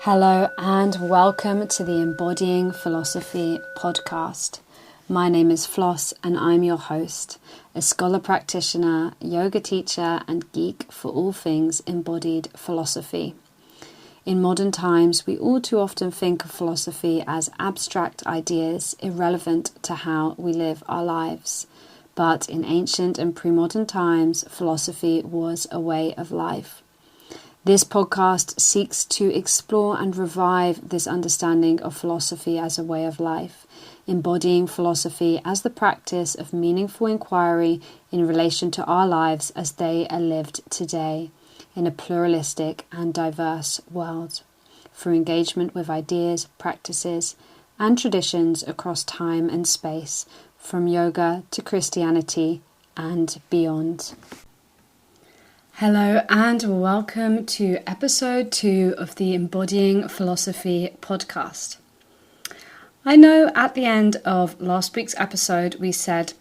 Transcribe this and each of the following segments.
Hello and welcome to the Embodying Philosophy podcast. My name is Floss and I'm your host, a scholar practitioner, yoga teacher and geek for all things embodied philosophy. In modern times, we all too often think of philosophy as abstract ideas irrelevant to how we live our lives. But in ancient and premodern times, philosophy was a way of life. This podcast seeks to explore and revive this understanding of philosophy as a way of life, embodying philosophy as the practice of meaningful inquiry in relation to our lives as they are lived today in a pluralistic and diverse world, through engagement with ideas, practices, and traditions across time and space, from yoga to Christianity and beyond. Hello and welcome to episode 2 of the Embodying Philosophy podcast. I know at the end of last week's episode we said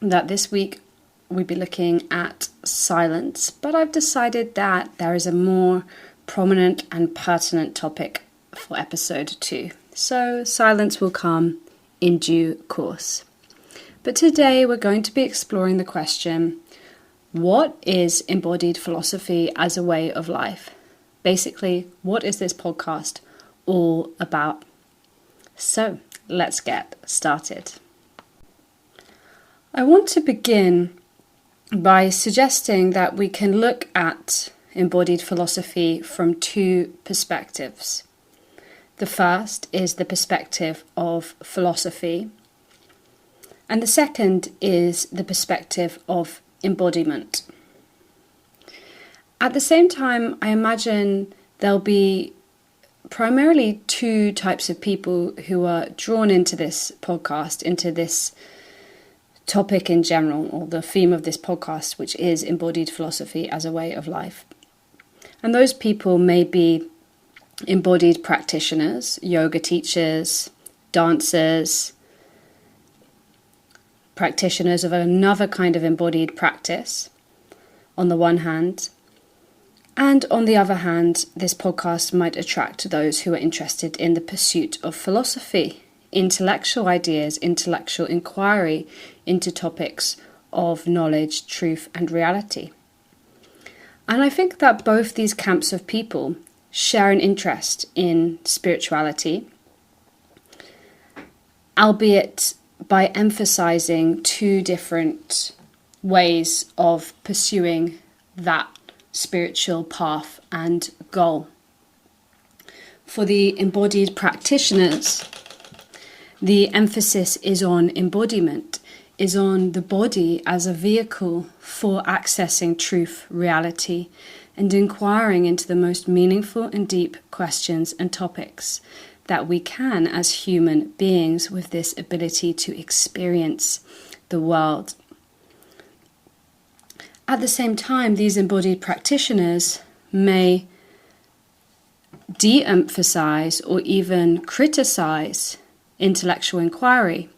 that this week we'd be looking at silence, but I've decided that there is a more prominent and pertinent topic for episode 2. So silence will come in due course. But today we're going to be exploring the question, what is embodied philosophy as a way of life? Basically, what is this podcast all about? So, let's get started. I want to begin by suggesting that we can look at embodied philosophy from two perspectives. The first is the perspective of philosophy, and the second is the perspective of embodiment. At the same time, I imagine there'll be primarily two types of people who are drawn into this podcast, into this topic in general, or the theme of this podcast, which is embodied philosophy as a way of life. And those people may be embodied practitioners, yoga teachers, dancers, practitioners of another kind of embodied practice, on the one hand. And on the other hand, this podcast might attract those who are interested in the pursuit of philosophy, intellectual ideas, intellectual inquiry into topics of knowledge, truth, and reality. And I think that both these camps of people share an interest in spirituality, albeit by emphasizing two different ways of pursuing that spiritual path and goal. For the embodied practitioners, the emphasis is on embodiment, is on the body as a vehicle for accessing truth, reality, and inquiring into the most meaningful and deep questions and topics that we can as human beings with this ability to experience the world. At the same time, these embodied practitioners may de-emphasize or even criticize intellectual inquiry.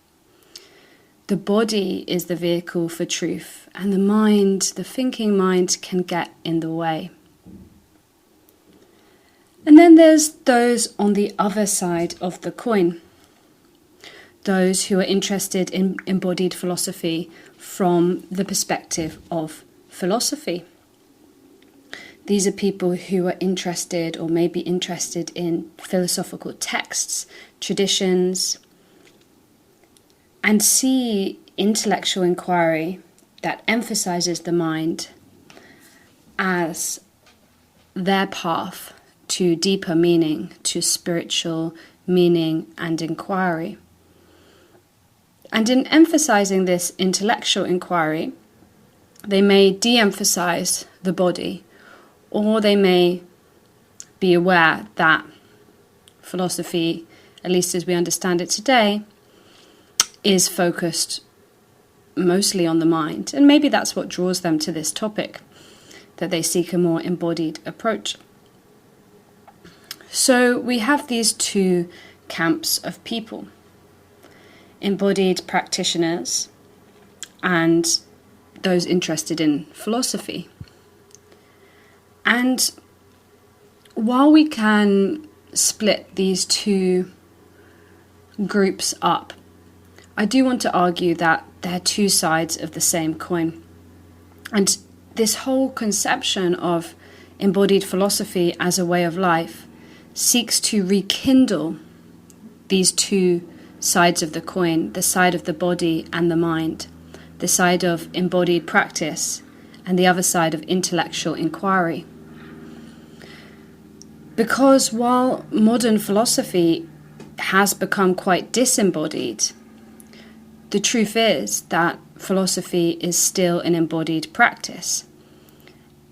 The body is the vehicle for truth, and the mind, the thinking mind, can get in the way. And then there's those on the other side of the coin, those who are interested in embodied philosophy from the perspective of philosophy. These are people who are interested or may be interested in philosophical texts, traditions, and see intellectual inquiry that emphasizes the mind as their path to deeper meaning, to spiritual meaning and inquiry. And in emphasizing this intellectual inquiry, they may de-emphasize the body, or they may be aware that philosophy, at least as we understand it today, is focused mostly on the mind. And maybe that's what draws them to this topic, that they seek a more embodied approach. So we have these two camps of people, embodied practitioners and those interested in philosophy. And while we can split these two groups up. I do want to argue that they're two sides of the same coin. And this whole conception of embodied philosophy as a way of life seeks to rekindle these two sides of the coin, the side of the body and the mind, the side of embodied practice and the other side of intellectual inquiry. Because while modern philosophy has become quite disembodied, the truth is that philosophy is still an embodied practice.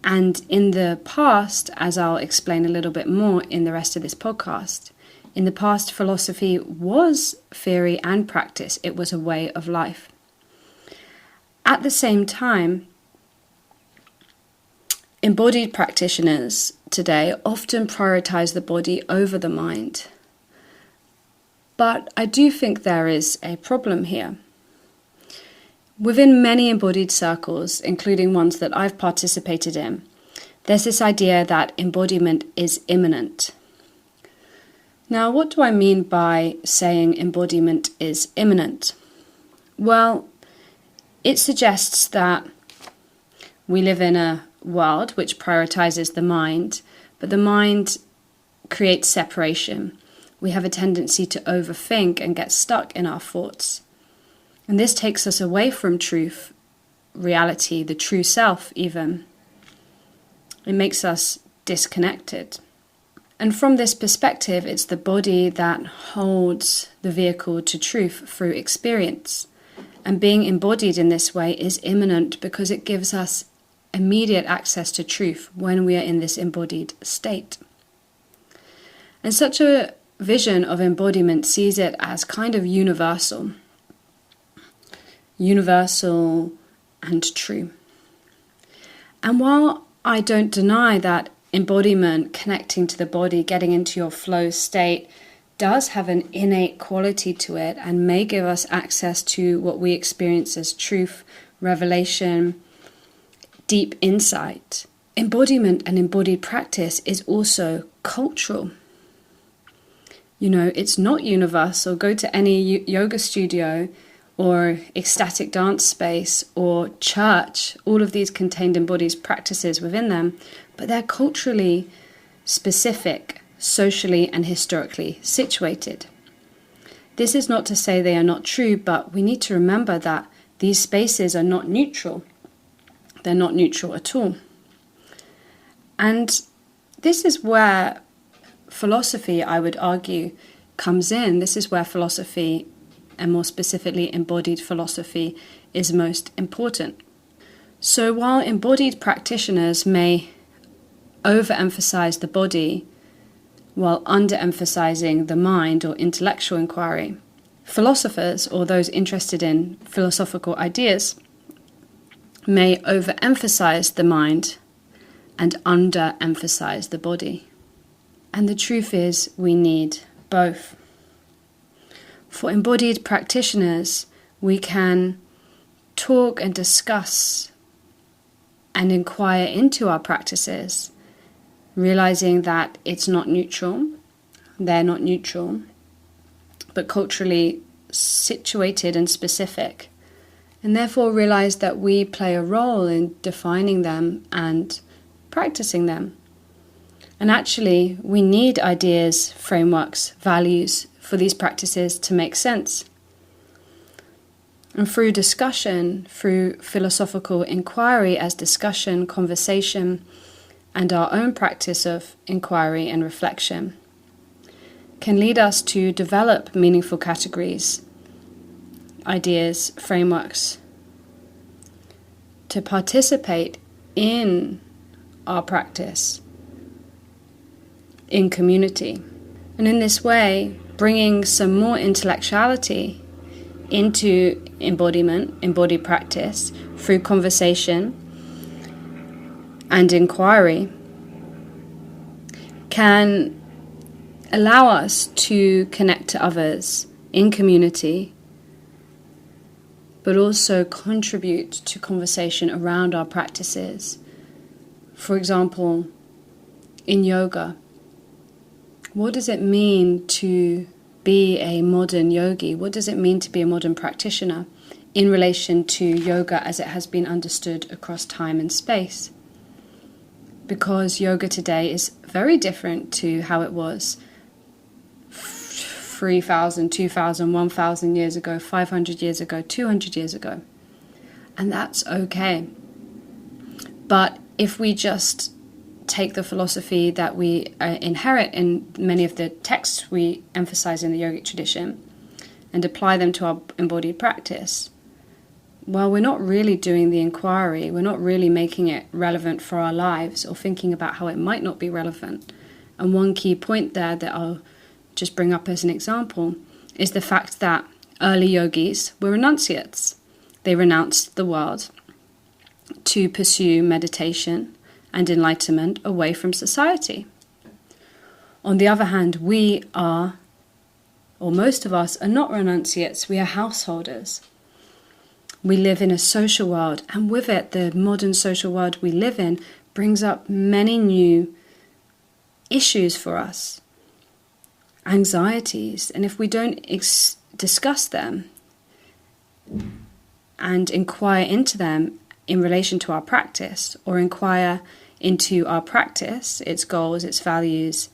And in the past, as I'll explain a little bit more in the rest of this podcast, in the past philosophy was theory and practice. It was a way of life. At the same time, embodied practitioners today often prioritize the body over the mind. But I do think there is a problem here. Within many embodied circles, including ones that I've participated in, there's this idea that embodiment is imminent. Now, what do I mean by saying embodiment is imminent? Well, it suggests that we live in a world which prioritizes the mind, but the mind creates separation. We have a tendency to overthink and get stuck in our thoughts. And this takes us away from truth, reality, the true self even. It makes us disconnected. And from this perspective, it's the body that holds the vehicle to truth through experience. And being embodied in this way is imminent because it gives us immediate access to truth when we are in this embodied state. And such a vision of embodiment sees it as kind of universal and true. And while I don't deny that embodiment, connecting to the body, getting into your flow state, does have an innate quality to it and may give us access to what we experience as truth, revelation, deep insight, embodiment and embodied practice is also cultural. You know, it's not universal. Go to any yoga studio or ecstatic dance space or church. All of these contained embodied practices within them, but they're culturally specific, socially and historically situated. This is not to say they are not true, but we need to remember that these spaces are not neutral. They're not neutral at all. And this is where philosophy, I would argue, comes in. This is where philosophy, and more specifically embodied philosophy, is most important. So while embodied practitioners may overemphasize the body while underemphasizing the mind or intellectual inquiry, philosophers, or those interested in philosophical ideas, may overemphasize the mind and underemphasize the body. And the truth is, we need both. For embodied practitioners, we can talk and discuss and inquire into our practices, realizing that it's not neutral, they're not neutral, but culturally situated and specific, and therefore realize that we play a role in defining them and practicing them. And actually, we need ideas, frameworks, values for these practices to make sense. And through discussion, through philosophical inquiry as discussion, conversation, and our own practice of inquiry and reflection, can lead us to develop meaningful categories, ideas, frameworks, to participate in our practice in community. And in this way, bringing some more intellectuality into embodiment, embodied practice, through conversation and inquiry, can allow us to connect to others in community, but also contribute to conversation around our practices. For example, in yoga, What does it mean to be a modern yogi? What does it mean to be a modern practitioner in relation to yoga as it has been understood across time and space? Because yoga today is very different to how it was 3,000, 2,000, 1,000 years ago, 500 years ago, 200 years ago. And that's okay. But if we just take the philosophy that we inherit in many of the texts we emphasize in the yogic tradition and apply them to our embodied practice, well, we're not really doing the inquiry. We're not really making it relevant for our lives or thinking about how it might not be relevant. And one key point there that I'll just bring up as an example is the fact that early yogis were renunciates. They renounced the world to pursue meditation and enlightenment away from society. On the other hand, we are, or most of us, are not renunciates. We are householders. We live in a social world, and with it, the modern social world we live in brings up many new issues for us, anxieties, and if we don't discuss them and inquire into them in relation to our practice, or inquire into our practice, its goals, its values,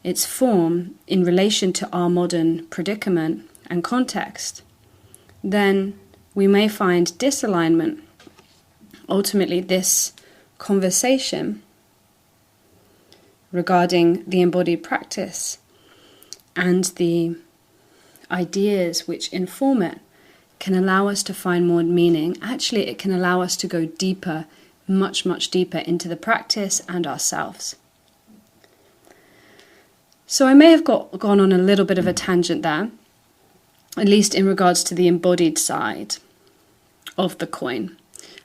its form in relation to our modern predicament and context, then we may find disalignment. Ultimately, this conversation regarding the embodied practice and the ideas which inform it can allow us to find more meaning. Actually, it can allow us to go deeper, much, much deeper into the practice and ourselves. So I may have gone on a little bit of a tangent there, at least in regards to the embodied side of the coin.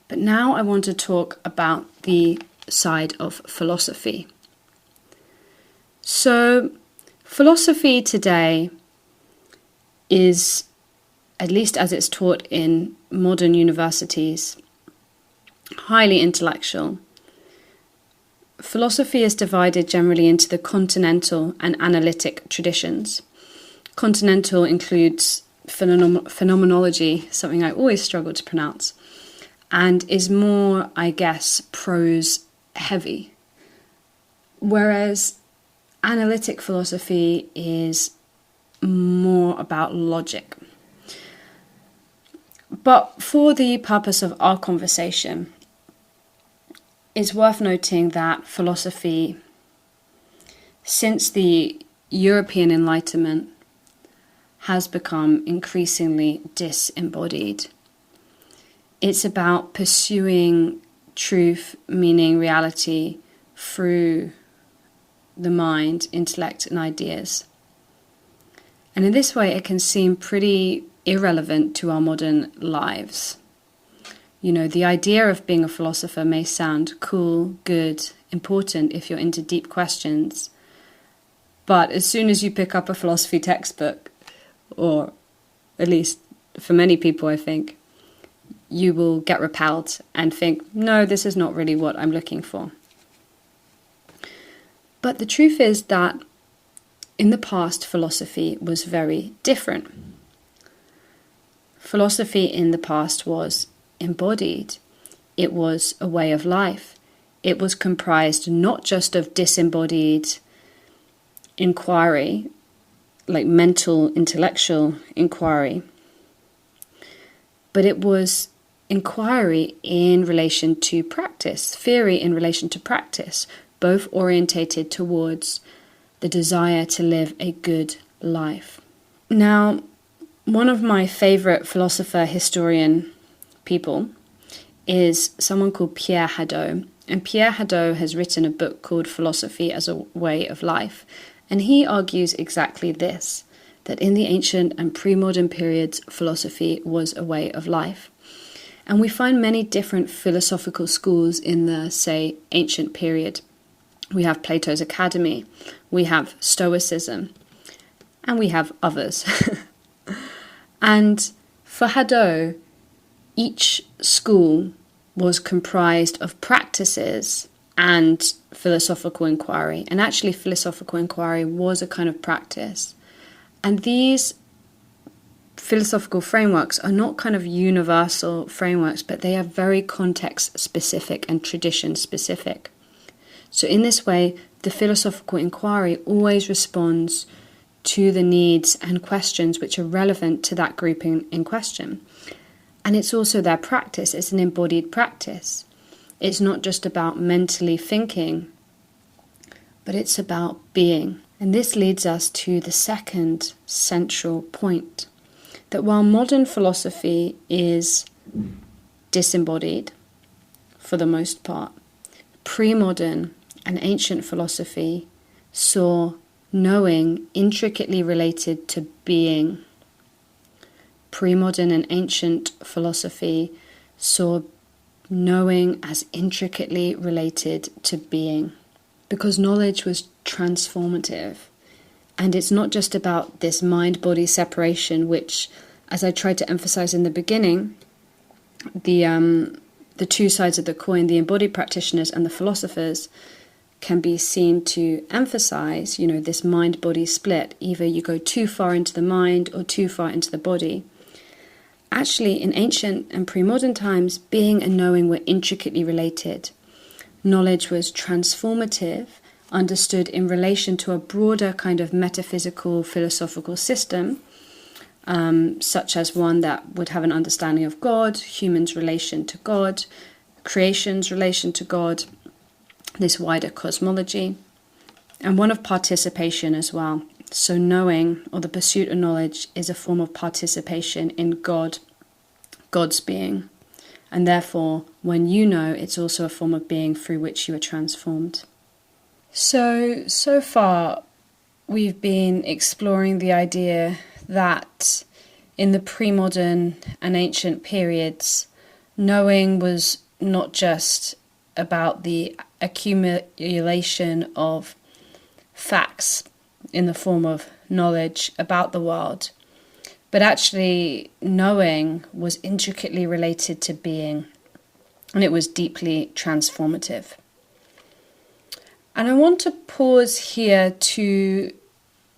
But now I want to talk about the side of philosophy. So philosophy today is, at least as it's taught in modern universities, highly intellectual. Philosophy is divided generally into the continental and analytic traditions. Continental includes phenomenology, something I always struggle to pronounce, and is more, I guess, prose heavy. Whereas analytic philosophy is more about logic. But for the purpose of our conversation, it's worth noting that philosophy, since the European Enlightenment, has become increasingly disembodied. It's about pursuing truth, meaning, reality through the mind, intellect, and ideas. And in this way, it can seem pretty irrelevant to our modern lives. You know, the idea of being a philosopher may sound cool, good, important if you're into deep questions. But as soon as you pick up a philosophy textbook, or at least for many people, I think, you will get repelled and think, no, this is not really what I'm looking for. But the truth is that in the past, philosophy was very different. Philosophy in the past was embodied. It was a way of life. It was comprised not just of disembodied inquiry, like mental, intellectual inquiry, but it was inquiry in relation to practice, theory in relation to practice, both orientated towards the desire to live a good life. Now, one of my favorite philosopher historian people is someone called Pierre Hadot. And Pierre Hadot has written a book called Philosophy as a Way of Life. And he argues exactly this, that in the ancient and pre-modern periods, philosophy was a way of life. And we find many different philosophical schools in the, say, ancient period. We have Plato's Academy, we have Stoicism, and we have others. And for Hadot, each school was comprised of practices and philosophical inquiry. And actually, philosophical inquiry was a kind of practice. And these philosophical frameworks are not kind of universal frameworks, but they are very context specific and tradition specific. So in this way, the philosophical inquiry always responds to the needs and questions which are relevant to that group in question. And it's also their practice. It's an embodied practice. It's not just about mentally thinking, but it's about being. And this leads us to the second central point, that while modern philosophy is disembodied for the most part, premodern and ancient philosophy saw knowing intricately related to being. Premodern and ancient philosophy saw knowing as intricately related to being, because knowledge was transformative. And it's not just about this mind-body separation, which, as I tried to emphasize in the beginning, the two sides of the coin, the embodied practitioners and the philosophers, can be seen to emphasize, this mind-body split. Either you go too far into the mind or too far into the body. Actually, in ancient and pre-modern times, being and knowing were intricately related. Knowledge was transformative, understood in relation to a broader kind of metaphysical, philosophical system, such as one that would have an understanding of God, humans' relation to God, creation's relation to God, this wider cosmology, and one of participation as well. So knowing, or the pursuit of knowledge, is a form of participation in God, God's being. And therefore, when you know, it's also a form of being through which you are transformed. So far, we've been exploring the idea that in the pre-modern and ancient periods, knowing was not just about the accumulation of facts in the form of knowledge about the world, but actually knowing was intricately related to being, and it was deeply transformative. And I want to pause here to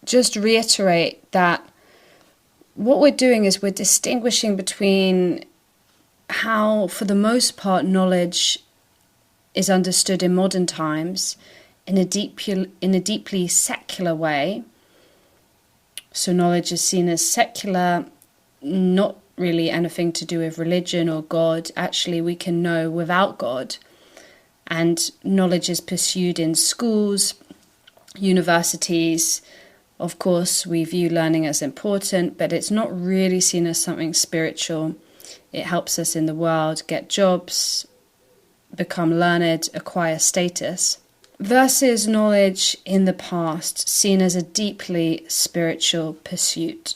just reiterate that what we're doing is we're distinguishing between how, for the most part, knowledge is understood in modern times in a deeply secular way. So knowledge is seen as secular, not really anything to do with religion or God. Actually, we can know without God. And knowledge is pursued in schools, universities. Of course, we view learning as important, but it's not really seen as something spiritual. It helps us in the world get jobs, become learned, acquire status, versus knowledge in the past seen as a deeply spiritual pursuit.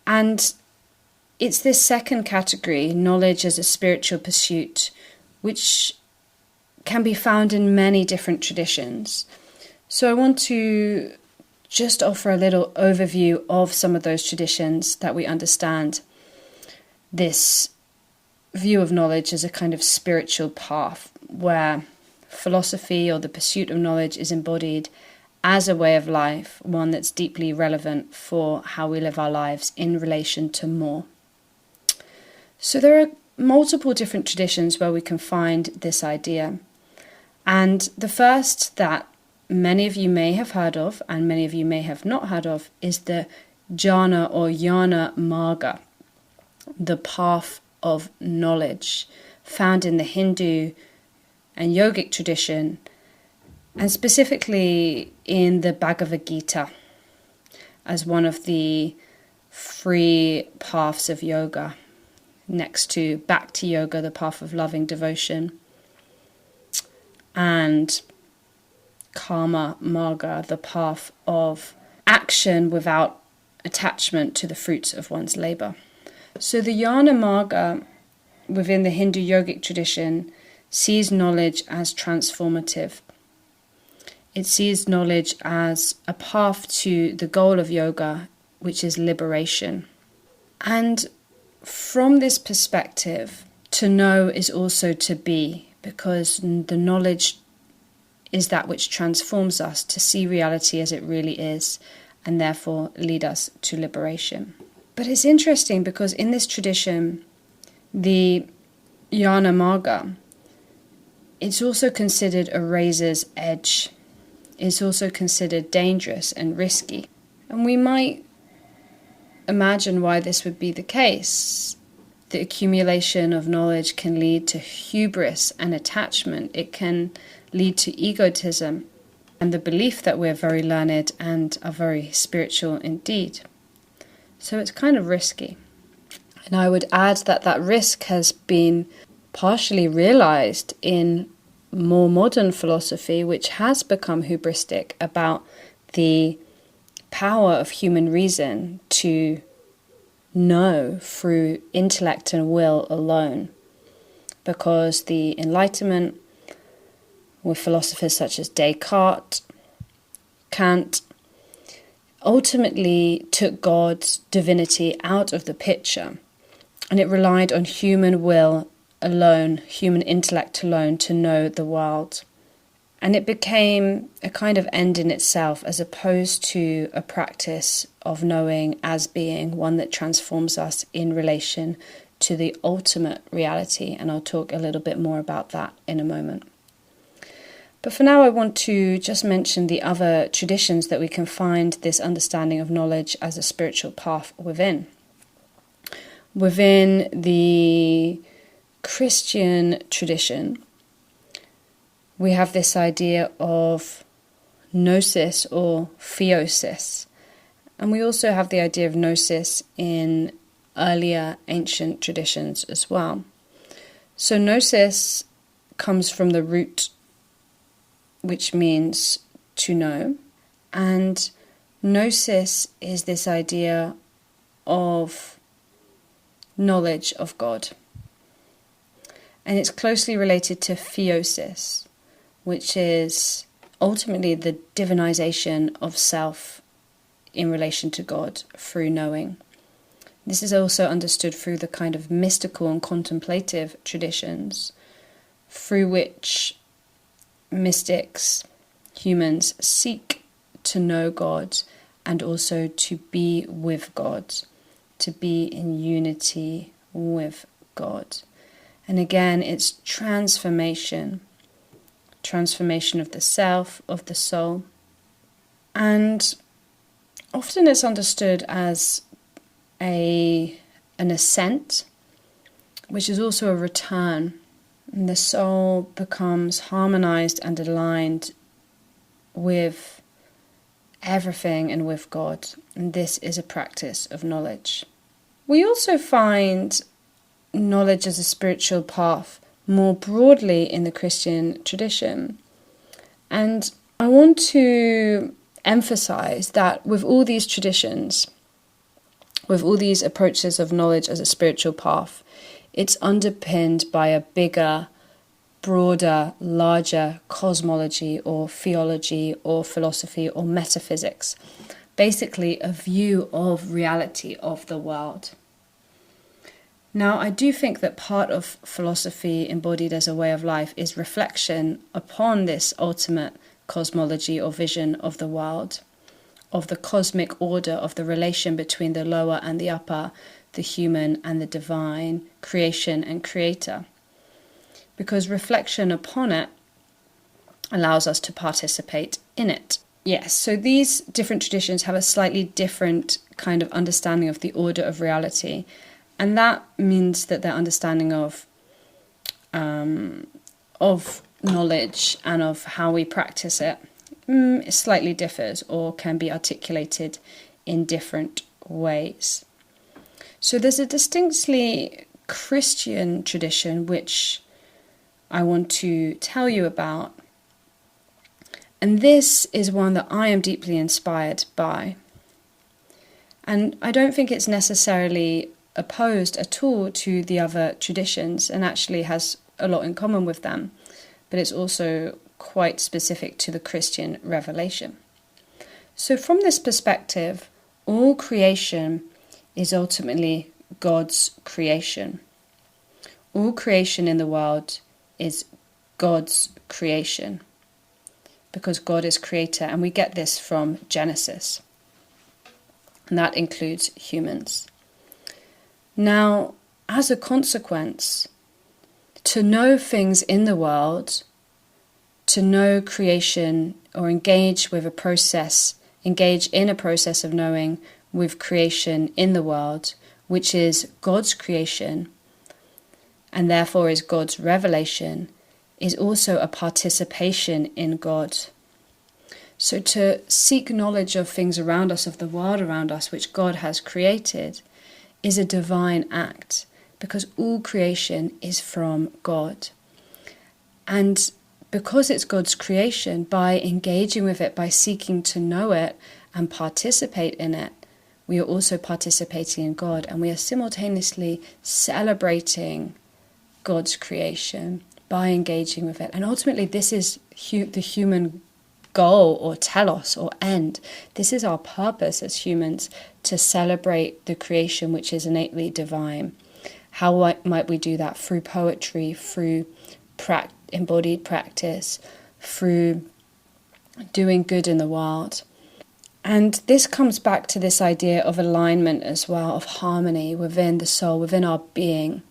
And it's this second category, knowledge as a spiritual pursuit, which can be found in many different traditions. So I want to just offer a little overview of some of those traditions that we understand this view of knowledge as a kind of spiritual path where philosophy or the pursuit of knowledge is embodied as a way of life, one that's deeply relevant for how we live our lives in relation to more. So there are multiple different traditions where we can find this idea. And the first that many of you may have heard of and many of you may have not heard of is the Jnana or Jnana Marga, the path of knowledge, found in the Hindu and yogic tradition, and specifically in the Bhagavad Gita as one of the three paths of yoga, next to Bhakti Yoga, the path of loving devotion, and Karma Marga, the path of action without attachment to the fruits of one's labour. So the Jnana Marga within the Hindu yogic tradition sees knowledge as transformative. It sees knowledge as a path to the goal of yoga, which is liberation. And from this perspective, to know is also to be, because the knowledge is that which transforms us to see reality as it really is, and therefore lead us to liberation. But it's interesting because in this tradition, the Jnana Marga, it's also considered a razor's edge. It's also considered dangerous and risky. And we might imagine why this would be the case. The accumulation of knowledge can lead to hubris and attachment. It can lead to egotism and the belief that we're very learned and are very spiritual indeed. So it's kind of risky. And I would add that that risk has been partially realized in more modern philosophy, which has become hubristic about the power of human reason to know through intellect and will alone. Because the Enlightenment, with philosophers such as Descartes, Kant, ultimately took God's divinity out of the picture, and it relied on human will alone, human intellect alone, to know the world. And it became a kind of end in itself, as opposed to a practice of knowing as being one that transforms us in relation to the ultimate reality. And I'll talk a little bit more about that in a moment. But for now, I want to just mention the other traditions that we can find this understanding of knowledge as a spiritual path within. Within the Christian tradition, we have this idea of gnosis or theosis. And we also have the idea of gnosis in earlier ancient traditions as well. So gnosis comes from the root which means to know. And gnosis is this idea of knowledge of God. And it's closely related to theosis, which is ultimately the divinization of self in relation to God through knowing. This is also understood through the kind of mystical and contemplative traditions through which mystics, humans, seek to know God and also to be with God, to be in unity with God. And again, it's transformation of the self, of the soul. And often it's understood as an ascent, which is also a return. And the soul becomes harmonized and aligned with everything and with God. And this is a practice of knowledge. We also find knowledge as a spiritual path more broadly in the Christian tradition. And I want to emphasize that with all these traditions, with all these approaches of knowledge as a spiritual path, it's underpinned by a bigger, broader, larger cosmology or theology or philosophy or metaphysics. Basically, a view of reality of the world. Now, I do think that part of philosophy embodied as a way of life is reflection upon this ultimate cosmology or vision of the world, of the cosmic order of the relation between the lower and the upper, the human and the divine, creation and creator. Because reflection upon it allows us to participate in it. Yes, so these different traditions have a slightly different kind of understanding of the order of reality. And that means that their understanding of knowledge and of how we practice it slightly differs or can be articulated in different ways. So there's a distinctly Christian tradition which I want to tell you about. And this is one that I am deeply inspired by. And I don't think it's necessarily opposed at all to the other traditions and actually has a lot in common with them. But it's also quite specific to the Christian revelation. So from this perspective, all creation is ultimately God's creation. All creation in the world is God's creation. because God is creator, and we get this from Genesis, and that includes humans. Now, as a consequence, to know things in the world, to know creation, or engage in a process of knowing with creation in the world, which is God's creation, and therefore is God's revelation, is also a participation in God. So to seek knowledge of things around us, of the world around us, which God has created, is a divine act, because all creation is from God. And because it's God's creation, by engaging with it, by seeking to know it and participate in it, we are also participating in God, and we are simultaneously celebrating God's creation by engaging with it. And ultimately, this is the human goal, or telos, or end. This is our purpose as humans, to celebrate the creation which is innately divine. How might we do that? Through poetry, through embodied practice, through doing good in the world. And this comes back to this idea of alignment as well, of harmony within the soul, within our being,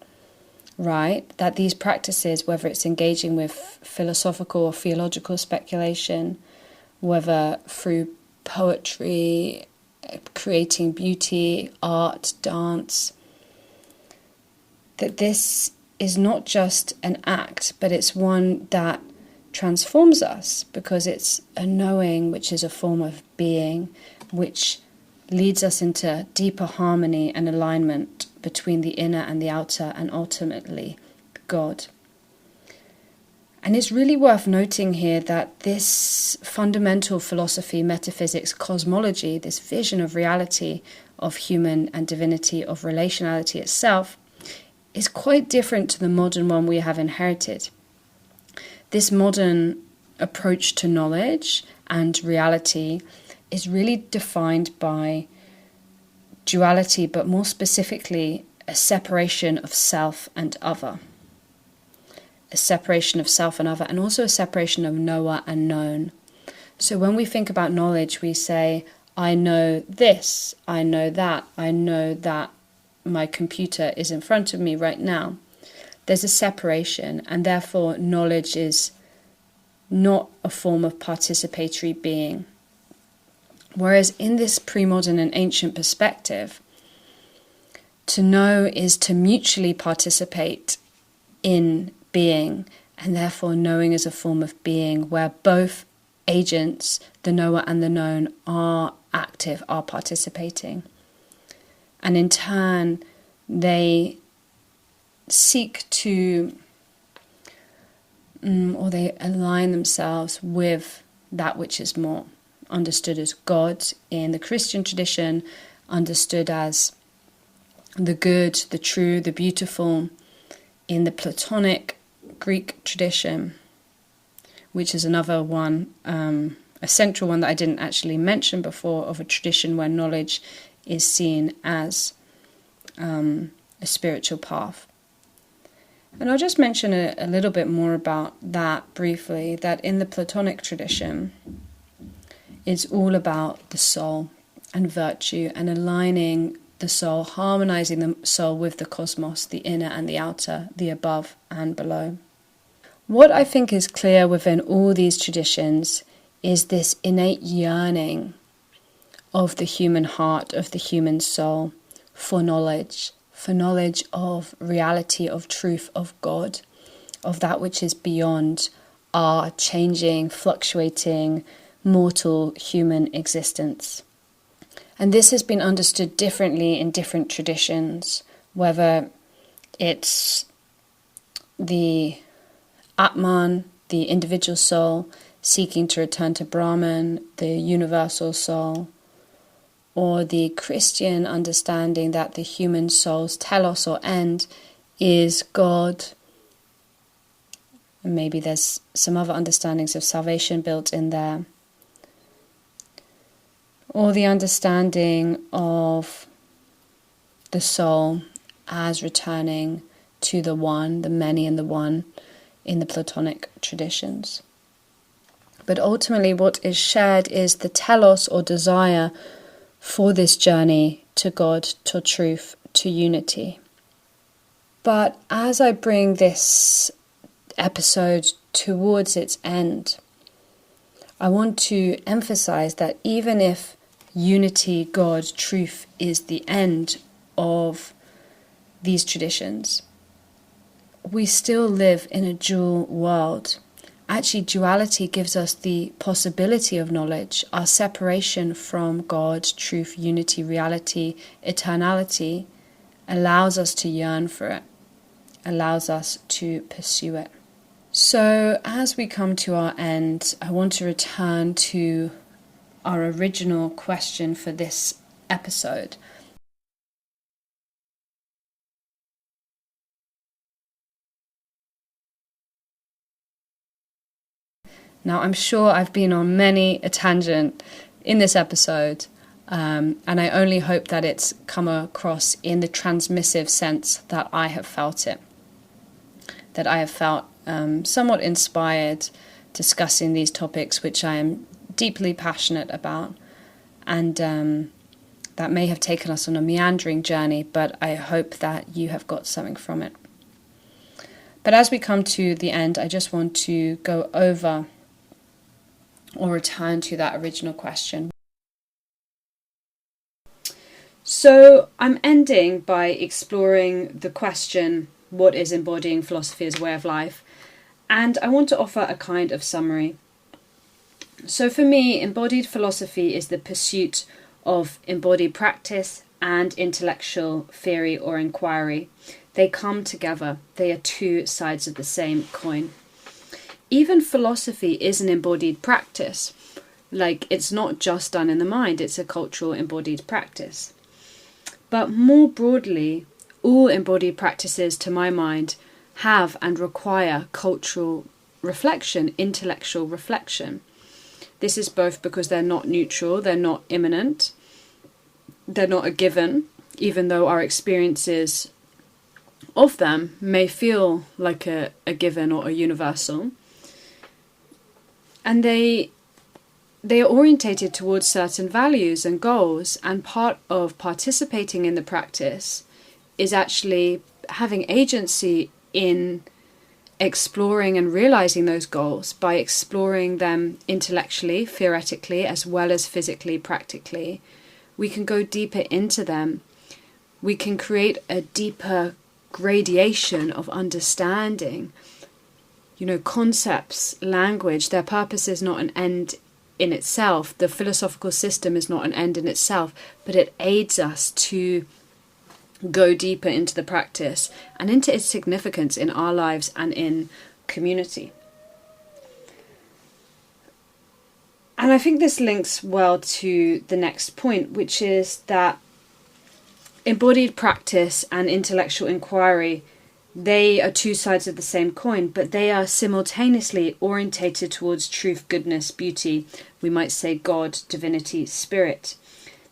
right? That these practices, whether it's engaging with philosophical or theological speculation, whether through poetry, creating beauty, art, dance, that this is not just an act, but it's one that transforms us, because it's a knowing which is a form of being, which leads us into deeper harmony and alignment between the inner and the outer, and ultimately God. And it's really worth noting here that this fundamental philosophy, metaphysics, cosmology, this vision of reality, of human and divinity, of relationality itself, is quite different to the modern one we have inherited. This modern approach to knowledge and reality is really defined by duality, but more specifically, a separation of self and other. A separation of self and other, and also a separation of knower and known. So when we think about knowledge, we say, I know this, I know that my computer is in front of me right now. There's a separation, and therefore knowledge is not a form of participatory being. Whereas in this pre-modern and ancient perspective, to know is to mutually participate in being, and therefore knowing is a form of being where both agents, the knower and the known, are active, are participating. And in turn, they seek to, or they align themselves with that which is more understood as God in the Christian tradition, understood as the good, the true, the beautiful in the Platonic Greek tradition, which is another one, a central one that I didn't actually mention before, of a tradition where knowledge is seen as a spiritual path. And I'll just mention a little bit more about that briefly, that in the Platonic tradition, it's all about the soul and virtue and aligning the soul, harmonizing the soul with the cosmos, the inner and the outer, the above and below. What I think is clear within all these traditions is this innate yearning of the human heart, of the human soul, for knowledge of reality, of truth, of God, of that which is beyond our changing, fluctuating, mortal human existence. And this has been understood differently in different traditions, whether it's the Atman, the individual soul, seeking to return to Brahman, the universal soul, or the Christian understanding that the human soul's telos or end is God. And maybe there's some other understandings of salvation built in there. Or the understanding of the soul as returning to the one, the many and the one in the Platonic traditions. But ultimately what is shared is the telos or desire for this journey to God, to truth, to unity. But as I bring this episode towards its end, I want to emphasize that even if unity, God, truth is the end of these traditions, we still live in a dual world. Actually, duality gives us the possibility of knowledge. Our separation from God, truth, unity, reality, eternality allows us to yearn for it, allows us to pursue it. So as we come to our end, I want to return to our original question for this episode. Now, I'm sure I've been on many a tangent in this episode, and I only hope that it's come across in the transmissive sense that I have felt it, that I have felt somewhat inspired discussing these topics, which I am deeply passionate about, and that may have taken us on a meandering journey, but I hope that you have got something from it. But as we come to the end, I just want to go over or return to that original question. So I'm ending by exploring the question, what is embodying philosophy as a way of life? And I want to offer a kind of summary. So for me, embodied philosophy is the pursuit of embodied practice and intellectual theory or inquiry. They come together. They are two sides of the same coin. Even philosophy is an embodied practice. Like, it's not just done in the mind, it's a cultural embodied practice. But more broadly, all embodied practices, to my mind, have and require cultural reflection, intellectual reflection. This is both because they're not neutral, they're not immanent, they're not a given, even though our experiences of them may feel like a given or a universal. And they are orientated towards certain values and goals, and part of participating in the practice is actually having agency in exploring and realizing those goals by exploring them intellectually, theoretically, as well as physically, practically. We can go deeper into them. We can create a deeper gradation of understanding. Concepts, language, their purpose is not an end in itself. The philosophical system is not an end in itself, but it aids us to go deeper into the practice and into its significance in our lives and in community. And I think this links well to the next point, which is that embodied practice and intellectual inquiry, they are two sides of the same coin, but they are simultaneously orientated towards truth, goodness, beauty. We might say God, divinity, spirit.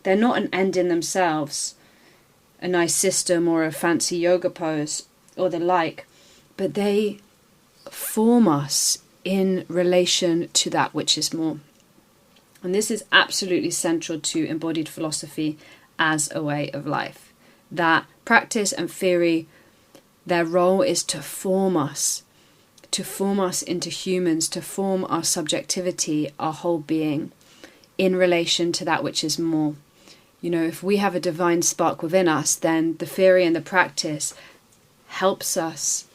They're not an end in themselves, a nice system or a fancy yoga pose or the like, but they form us in relation to that which is more. And this is absolutely central to embodied philosophy as a way of life. That practice and theory, their role is to form us into humans, to form our subjectivity, our whole being, in relation to that which is more. If we have a divine spark within us, then the theory and the practice helps us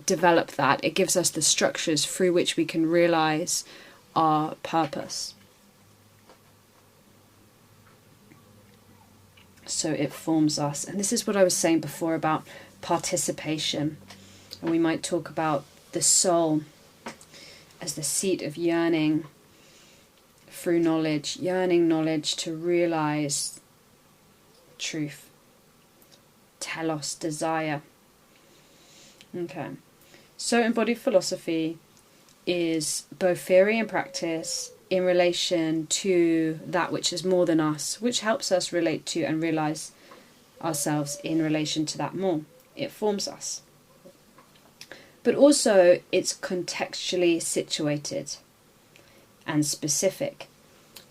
develop that. It gives us the structures through which we can realize our purpose. So it forms us. And this is what I was saying before about participation. And we might talk about the soul as the seat of yearning through knowledge, yearning knowledge to realize truth, telos, desire. Okay, so embodied philosophy is both theory and practice in relation to that which is more than us, which helps us relate to and realize ourselves in relation to that more. It forms us. but also it's contextually situated and specific,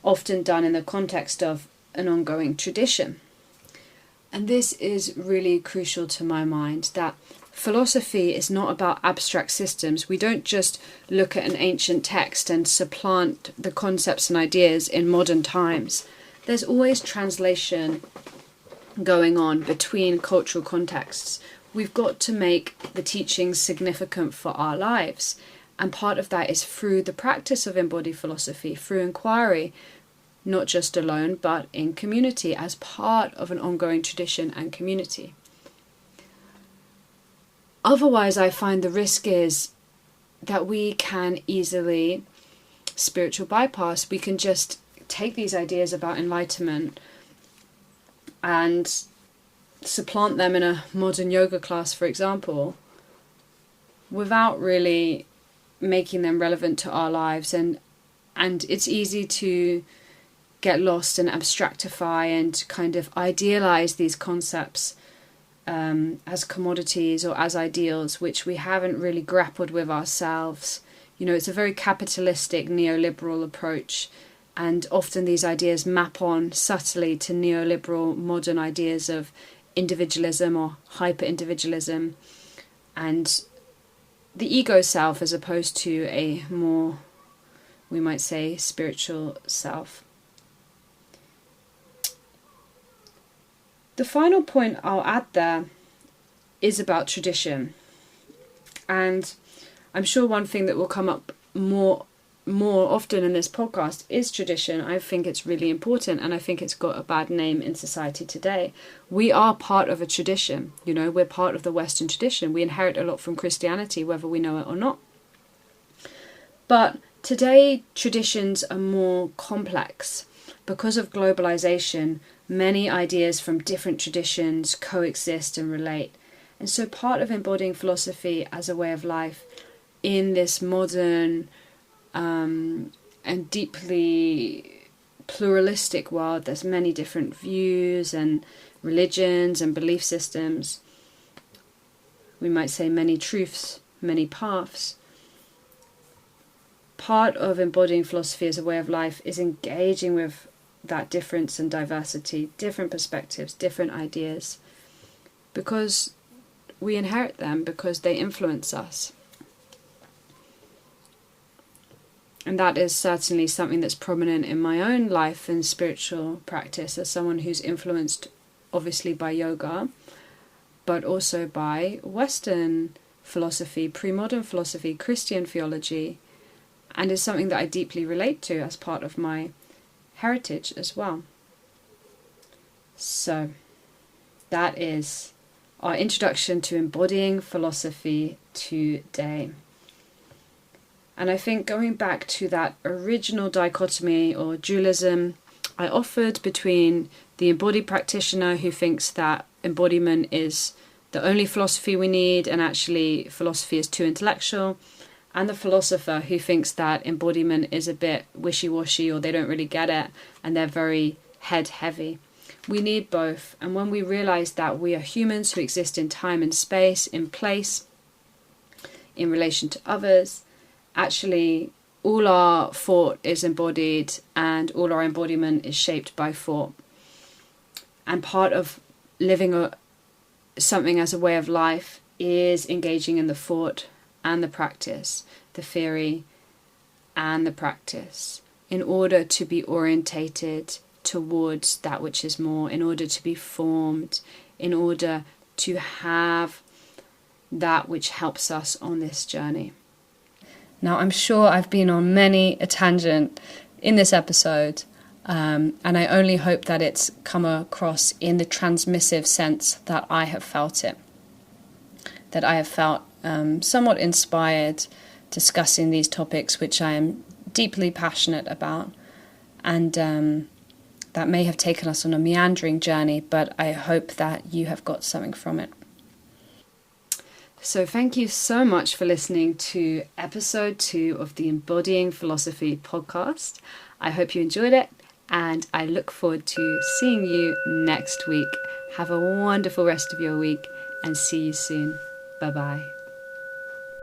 often done in the context of an ongoing tradition. And this is really crucial to my mind, that philosophy is not about abstract systems. We don't just look at an ancient text and supplant the concepts and ideas in modern times. There's always translation going on between cultural contexts. We've got to make the teachings significant for our lives. And part of that is through the practice of embodied philosophy, through inquiry, not just alone, but in community, as part of an ongoing tradition and community. Otherwise, I find the risk is that we can easily spiritual bypass. We can just take these ideas about enlightenment and supplant them in a modern yoga class, for example, without really making them relevant to our lives. And it's easy to get lost and abstractify and kind of idealize these concepts as commodities or as ideals, which we haven't really grappled with ourselves. It's a very capitalistic neoliberal approach, and often these ideas map on subtly to neoliberal modern ideas of individualism or hyper-individualism and the ego self, as opposed to a more, we might say, spiritual self. The final point I'll add there is about tradition. And I'm sure one thing that will come up more often in this podcast is tradition. I think it's really important, and I think it's got a bad name in society today. We are part of a tradition. We're part of the Western tradition. We inherit a lot from Christianity, whether we know it or not. But today, traditions are more complex. Because of globalization, many ideas from different traditions coexist and relate. And so part of embodying philosophy as a way of life in this modern and deeply pluralistic world, there's many different views and religions and belief systems. We might say many truths, many paths. Part of embodying philosophy as a way of life is engaging with that difference and diversity, different perspectives, different ideas, because we inherit them, because they influence us. And that is certainly something that's prominent in my own life and spiritual practice, as someone who's influenced obviously by yoga, but also by Western philosophy, premodern philosophy, Christian theology, and is something that I deeply relate to as part of my heritage as well. So that is our introduction to embodying philosophy today. And I think going back to that original dichotomy or dualism I offered between the embodied practitioner who thinks that embodiment is the only philosophy we need and actually philosophy is too intellectual, and the philosopher who thinks that embodiment is a bit wishy-washy or they don't really get it and they're very head-heavy. We need both. And when we realize that we are humans who exist in time and space, in place, in relation to others, actually all our thought is embodied and all our embodiment is shaped by thought. And part of living something as a way of life is engaging in the thought and the practice, the theory and the practice, in order to be orientated towards that which is more, in order to be formed, in order to have that which helps us on this journey. Now, I'm sure I've been on many a tangent in this episode, and I only hope that it's come across in the transmissive sense that I have felt it, that I have felt somewhat inspired discussing these topics which I am deeply passionate about, and that may have taken us on a meandering journey, but I hope that you have got something from it. So thank you so much for listening to episode 2 of the Embodying Philosophy podcast. I hope you enjoyed it, and I look forward to seeing you next week. Have a wonderful rest of your week, and see you soon. Bye-bye.